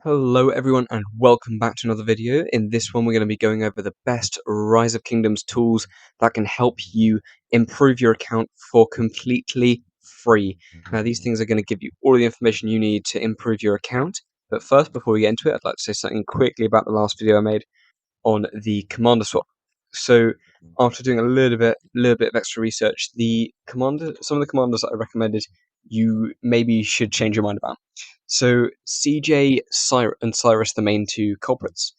Hello everyone and welcome back to another video. In this one we're going to be going over the best Rise of Kingdoms tools that can help you improve your account for completely free. Now these things are going to give you all the information you need to improve your account. But first, before we get into it, I'd like to say something quickly about the last video I made on the commander swap. So after doing a little bit of extra research, some of the commanders that I recommended you maybe should change your mind about. So CJ and Cyrus, the main two culprits,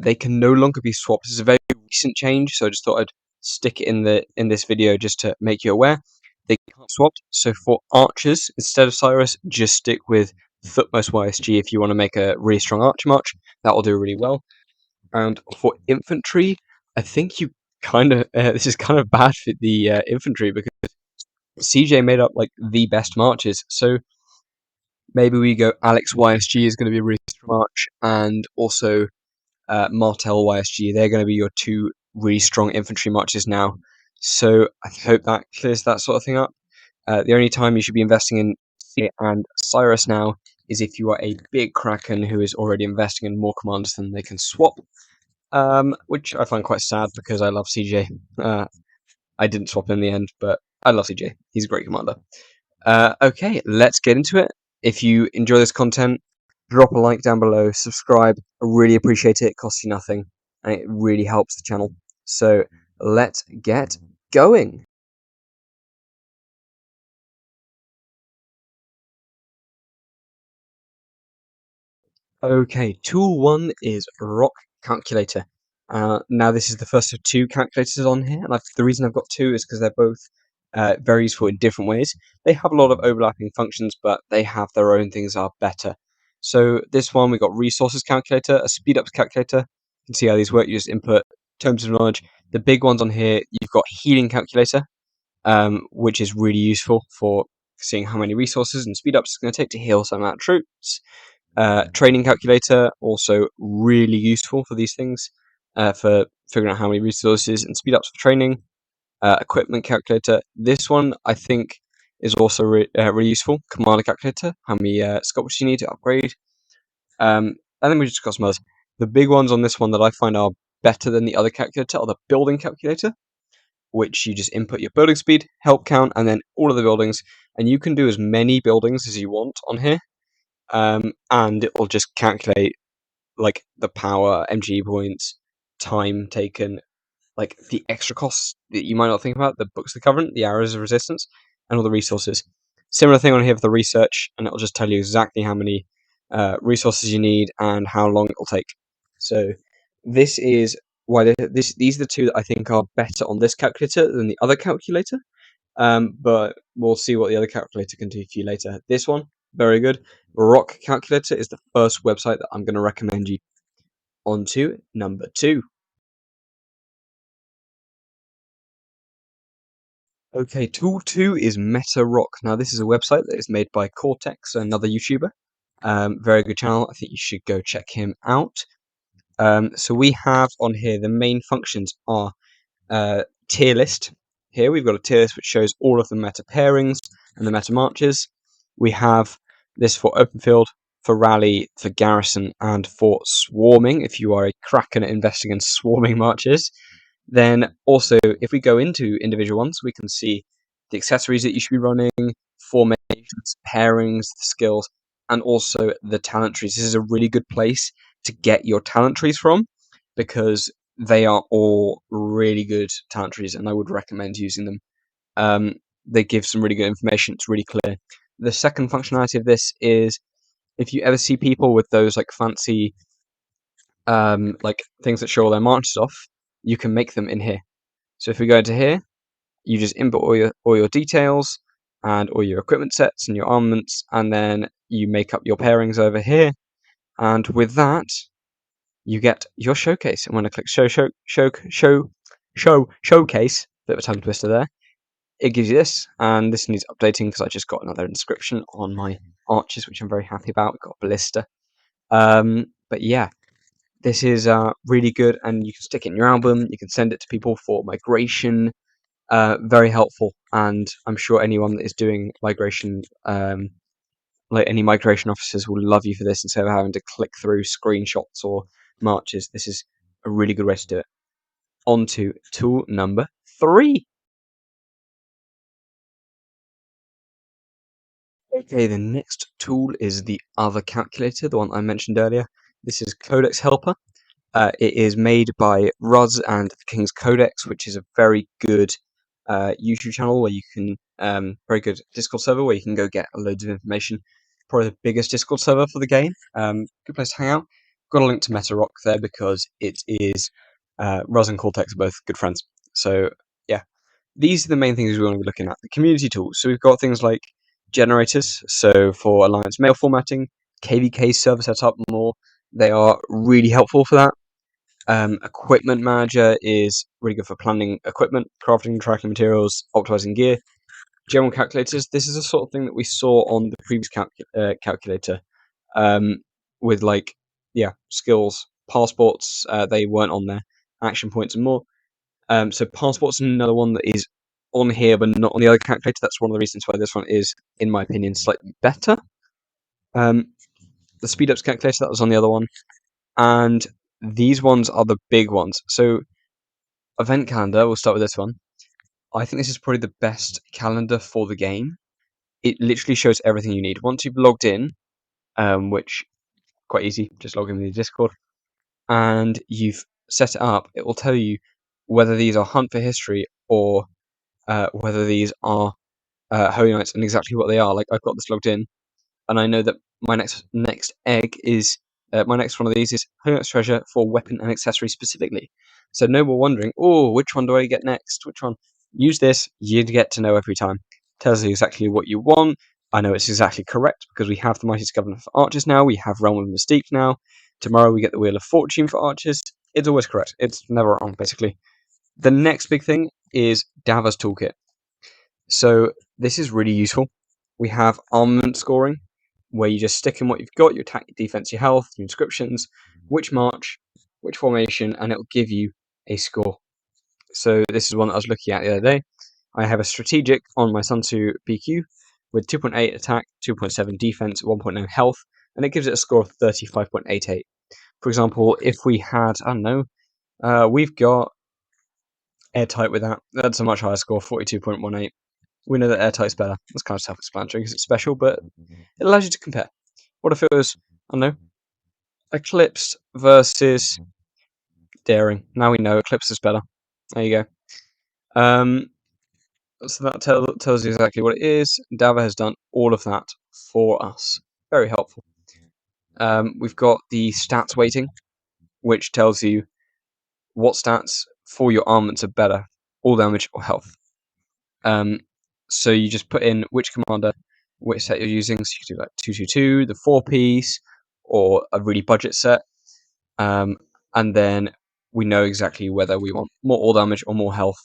they can no longer be swapped. This is a very recent change, so I just thought I'd stick it in this video just to make you aware. They can't swap. So for archers, instead of Cyrus, just stick with Thutmose YSG if you want to make a really strong archer march. That will do really well. And for infantry, I think you kind of this is kind of bad for the infantry because CJ made up like the best marches. So maybe we go Alex YSG is going to be a really strong march, and also Martel YSG. They're going to be your two really strong infantry marches now. So I hope that clears that sort of thing up. The only time you should be investing in CJ and Cyrus now is if you are a big Kraken who is already investing in more commanders than they can swap. Which I find quite sad because I love CJ. I didn't swap in the end, but I love CJ. He's a great commander. Okay, let's get into it. If you enjoy this content, drop a like down below, subscribe. I really appreciate it. It costs you nothing, and it really helps the channel. So let's get going. Okay, tool 1 is Rock Calculator. Now this is the first of two calculators on here, and the reason I've got two is because they're both very useful in different ways. They have a lot of overlapping functions, but they have their own things that are better. So this one, we got Resources Calculator, a Speed Ups Calculator. You can see how these work. You just input terms of knowledge. The big ones on here, you've got Healing Calculator, which is really useful for seeing how many resources and speed ups it's going to take to heal some amount of troops. Training calculator, also really useful for these things, for figuring out how many resources and speed ups for training. Equipment calculator, this one I think is also really useful. Commander calculator, how many sculptures you need to upgrade. And then we just got some others. The big ones on this one that I find are better than the other calculator are the building calculator, which you just input your building speed, help count, and then all of the buildings, and you can do as many buildings as you want on here. And it will just calculate like the power, MG points, time taken, like the extra costs that you might not think about, the books of the Covenant, the arrows of resistance, and all the resources. Similar thing on here for the research, and it'll just tell you exactly how many resources you need and how long it will take. So this is why these are the two that I think are better on this calculator than the other calculator. But we'll see what the other calculator can do for you later. This one, very good. Rock Calculator is the first website that I'm going to recommend you. On to number 2. Okay, tool 2 is MetaRock. Now, this is a website that is made by Cortex, another YouTuber. Very good channel. I think you should go check him out. So we have on here, the main functions are tier list. Here we've got a tier list which shows all of the meta pairings and the meta marches. We have this for open field, for rally, for garrison, and for swarming, if you are a Kraken investing in swarming marches. Then also, if we go into individual ones, we can see the accessories that you should be running, formations, pairings, the skills, and also the talent trees. This is a really good place to get your talent trees from, because they are all really good talent trees, and I would recommend using them. They give some really good information. It's really clear. The second functionality of this is if you ever see people with those like fancy like things that show all their marches off, you can make them in here. So if we go into here, you just input all your details and all your equipment sets and your armaments, and then you make up your pairings over here. And with that, you get your showcase. And when I click showcase, bit of a tongue twister there, it gives you this, and this needs updating because I just got another inscription on my archers, which I'm very happy about. We've got a ballista. But yeah, this is really good, and you can stick it in your album. You can send it to people for migration. Very helpful, and I'm sure anyone that is doing migration like any migration officers will love you for this instead of having to click through screenshots or marches. This is a really good way to do it. On to tool number 3. Okay, the next tool is the other calculator, the one I mentioned earlier. This is Codex Helper. It is made by Ruz and the King's Codex, which is a very good YouTube channel where you can, very good Discord server where you can go get loads of information. Probably the biggest Discord server for the game. Good place to hang out. Got a link to MetaRock there because it is Ruz and Cortex are both good friends. So yeah, these are the main things we want to be looking at. The community tools. So we've got things like generators. So for Alliance mail formatting, KVK server setup, and more. They are really helpful for that. Equipment Manager is really good for planning equipment, crafting, tracking materials, optimizing gear. General calculators. This is the sort of thing that we saw on the previous calculator, with skills, passports. They weren't on there. Action points and more. So passports is another one that is on here, but not on the other calculator. That's one of the reasons why this one is, in my opinion, slightly better. The speed ups calculator that was on the other one, and these ones are the big ones. So event calendar, we'll start with this one. I think this is probably the best calendar for the game. It literally shows everything you need. Once you've logged in, which quite easy, just log in with your Discord, and you've set it up, it will tell you whether these are Hunt for History or whether these are Holy Knights and exactly what they are. Like, I've got this logged in, and I know that my next egg is my next one of these is Holy Knights treasure for weapon and accessory specifically. So no more wondering, oh, which one do I get next? Which one? Use this, you get to know every time. Tells you exactly what you want. I know it's exactly correct because we have the Mighty Governor for archers now. We have Realm of Mystique now. Tomorrow we get the Wheel of Fortune for archers. It's always correct. It's never wrong, basically. The next big thing is Dava's Toolkit. So this is really useful. We have armament scoring, where you just stick in what you've got, your attack, your defense, your health, your inscriptions, which march, which formation, and it'll give you a score. So this is one that I was looking at the other day. I have a strategic on my Sun Tzu BQ with 2.8 attack, 2.7 defense, 1.9 health, and it gives it a score of 35.88. For example, if we had, I don't know, we've got airtight with that. That's a much higher score, 42.18. We know that airtight's better. That's kind of self-explanatory because it's special, but it allows you to compare. What if it was, I don't know, Eclipse versus Daring? Now we know Eclipse is better. There you go. So that tells you exactly what it is. Dava has done all of that for us. Very helpful. We've got the stats weighting, which tells you what stats for your armaments are better, all damage or health. So you just put in which commander, which set you're using. So you can do like 222, the 4-piece, or a really budget set. And then we know exactly whether we want more all damage or more health,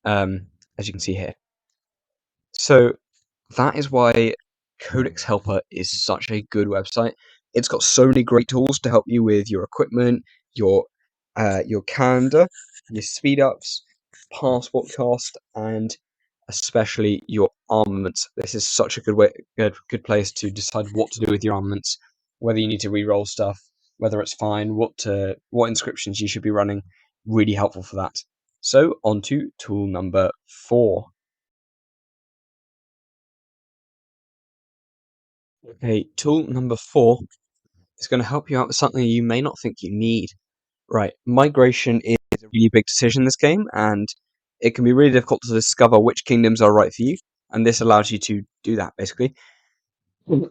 as you can see here. So that is why Codex Helper is such a good website. It's got so many great tools to help you with your equipment, your calendar, your speed ups, passport cost, and especially your armaments. This is such a good place to decide what to do with your armaments, whether you need to re-roll stuff, whether it's fine, what inscriptions you should be running. Really helpful for that. So on to tool number 4. Okay, tool number 4 is going to help you out with something you may not think you need. Right, migration is a really big decision in this game, and it can be really difficult to discover which kingdoms are right for you, and this allows you to do that, basically.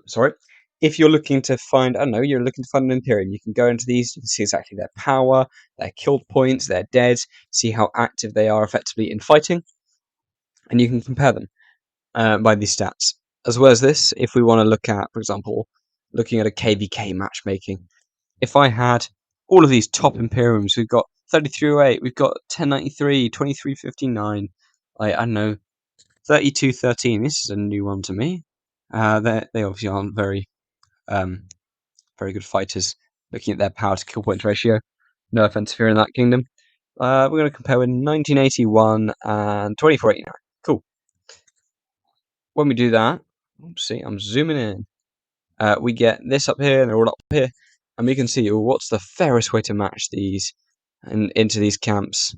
Sorry. If you're looking to find, I don't know, you're looking to find an Imperium, you can go into these, you can see exactly their power, their killed points, their dead, see how active they are effectively in fighting, and you can compare them by these stats. As well as this, if we want to look at, for example, looking at a KVK matchmaking, if I had all of these top Imperiums, we've got 3308, we've got 1093, 2359, I don't know, 3213. This is a new one to me. They obviously aren't very good fighters. Looking at their power to kill points ratio, no offense if you're in that kingdom. We're going to compare with 1981 and 2489. Cool. When we do that, see, I'm zooming in. we get this up here, and they're all up here, and we can see, well, what's the fairest way to match these into these camps.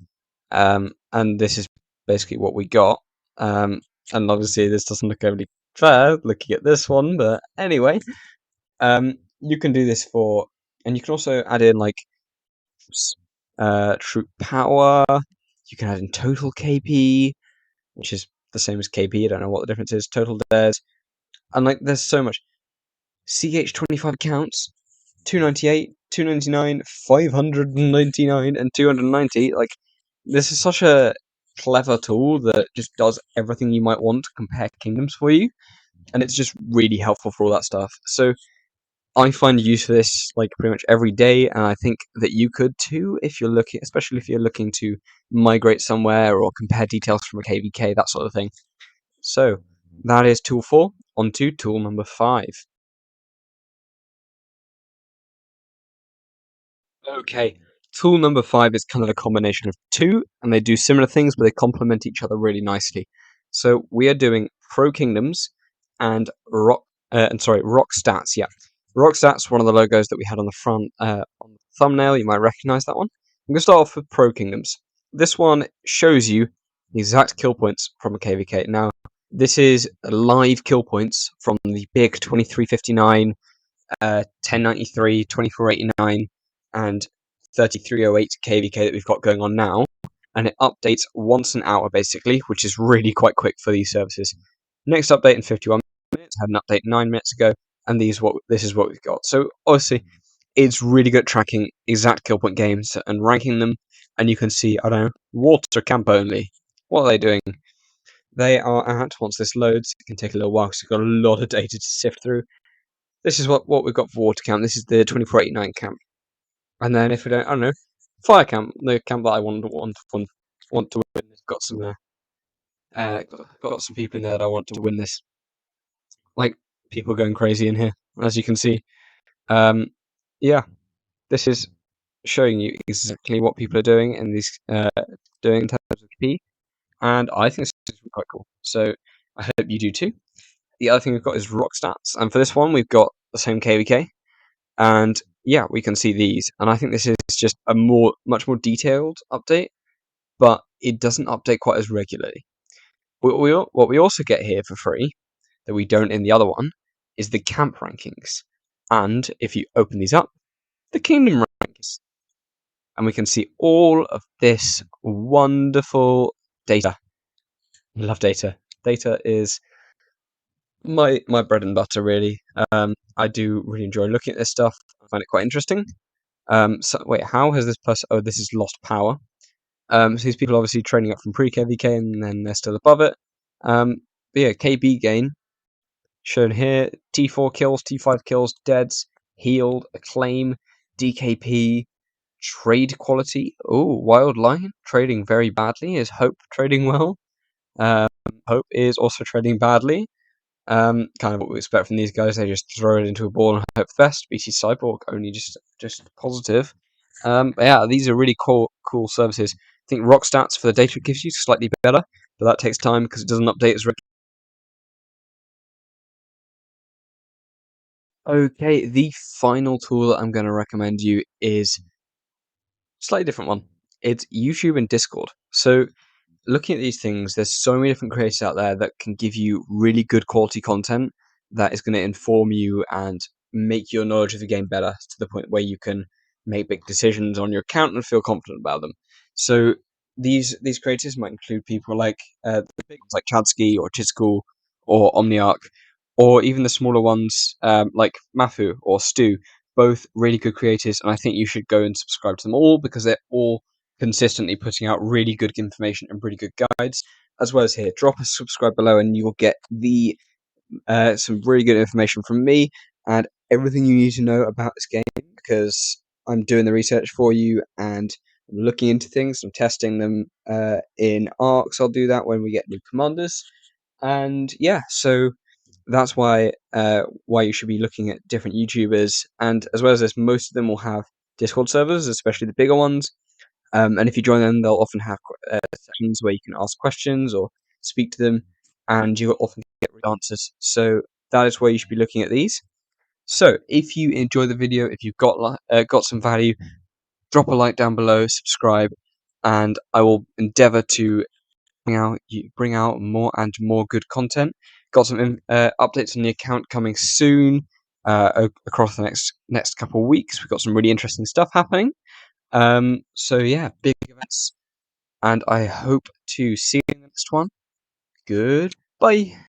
And this is basically what we got. And obviously this doesn't look overly fair looking at this one, but anyway, you can do this for, and you can also add in like troop power. You can add in total KP, which is the same as KP. I don't know what the difference is. Total dares, and like there's so much. CH25 accounts, 298, 299, 599, and 290. Like, this is such a clever tool that just does everything you might want to compare kingdoms for you, and it's just really helpful for all that stuff. So I find use for this like pretty much every day, and I think that you could too if you're looking, especially if you're looking to migrate somewhere or compare details from a KVK, that sort of thing. So that is tool 4. On to tool number 5. Okay, tool number 5 is kind of a combination of two, and they do similar things, but they complement each other really nicely. So we are doing Pro Kingdoms and Rock Stats. Yeah, Rock Stats, one of the logos that we had on the front on the thumbnail. You might recognize that one. I'm gonna start off with Pro Kingdoms. This one shows you the exact kill points from a KVK. Now, this is live kill points from the big 2359, 1093, 2489, and 3308 KVK that we've got going on now, and it updates once an hour basically, which is really quite quick for these services. Next update in 51 minutes, had an update 9 minutes ago, and this is what we've got. So obviously, it's really good at tracking exact kill point games and ranking them, and you can see, I don't know, water camp only. What are they doing? They are at, once this loads, it can take a little while because we've got a lot of data to sift through. This is what we've got for water camp. This is the 2489 camp. And then if we don't, I don't know, fire camp, the camp that I want to win. Got some got some people in there that I want to win this. Like people going crazy in here, as you can see. Yeah, this is showing you exactly what people are doing in these doing in terms of KP, and I think this is quite cool. So I hope you do too. The other thing we've got is rock stats, and for this one we've got the same KVK. And yeah, we can see these, and I think this is just a much more detailed update, but it doesn't update quite as regularly. What we also get here for free, that we don't in the other one, is the camp rankings. And if you open these up, the kingdom rankings. And we can see all of this wonderful data. I love data. Data is my bread and butter, really. I do really enjoy looking at this stuff. I find it quite interesting. So wait, how has this person? Oh, this is lost power. So these people are obviously training up from pre-KVK, and then they're still above it. But yeah, KB gain shown here: T4 kills, T5 kills, deads, healed, acclaim, DKP, trade quality. Oh, Wild Lion trading very badly. Is Hope trading well? Hope is also trading badly. Kind of what we expect from these guys. They just throw it into a ball and hope for best. BT Cyborg only just positive. But yeah, these are really cool services. I think Rock Stats for the data it gives you is slightly better, but that takes time because it doesn't update as regularly. Okay, the final tool that I'm going to recommend you is a slightly different one. It's YouTube and Discord. So looking at these things, there's so many different creators out there that can give you really good quality content that is going to inform you and make your knowledge of the game better to the point where you can make big decisions on your account and feel confident about them. So these creators might include people like the big ones like Chadsky or Chiscool or Omniarch, or even the smaller ones like Mafu or Stu. Both really good creators, and I think you should go and subscribe to them all because they're all consistently putting out really good information and really good guides, as well as here. Drop a subscribe below, and you will get the some really good information from me and everything you need to know about this game because I'm doing the research for you and I'm looking into things. I'm testing them in ARX. I'll do that when we get new commanders, and yeah, so that's why you should be looking at different YouTubers, and as well as this, most of them will have Discord servers, especially the bigger ones. And if you join them, they'll often have sessions where you can ask questions or speak to them, and you'll often get answers. So that is where you should be looking at these. So if you enjoy the video, if you've got some value, drop a like down below, subscribe, and I will endeavour to bring out more and more good content. Got some updates on the account coming soon across the next couple of weeks. We've got some really interesting stuff happening. So yeah, big events, and I hope to see you in the next one. Goodbye.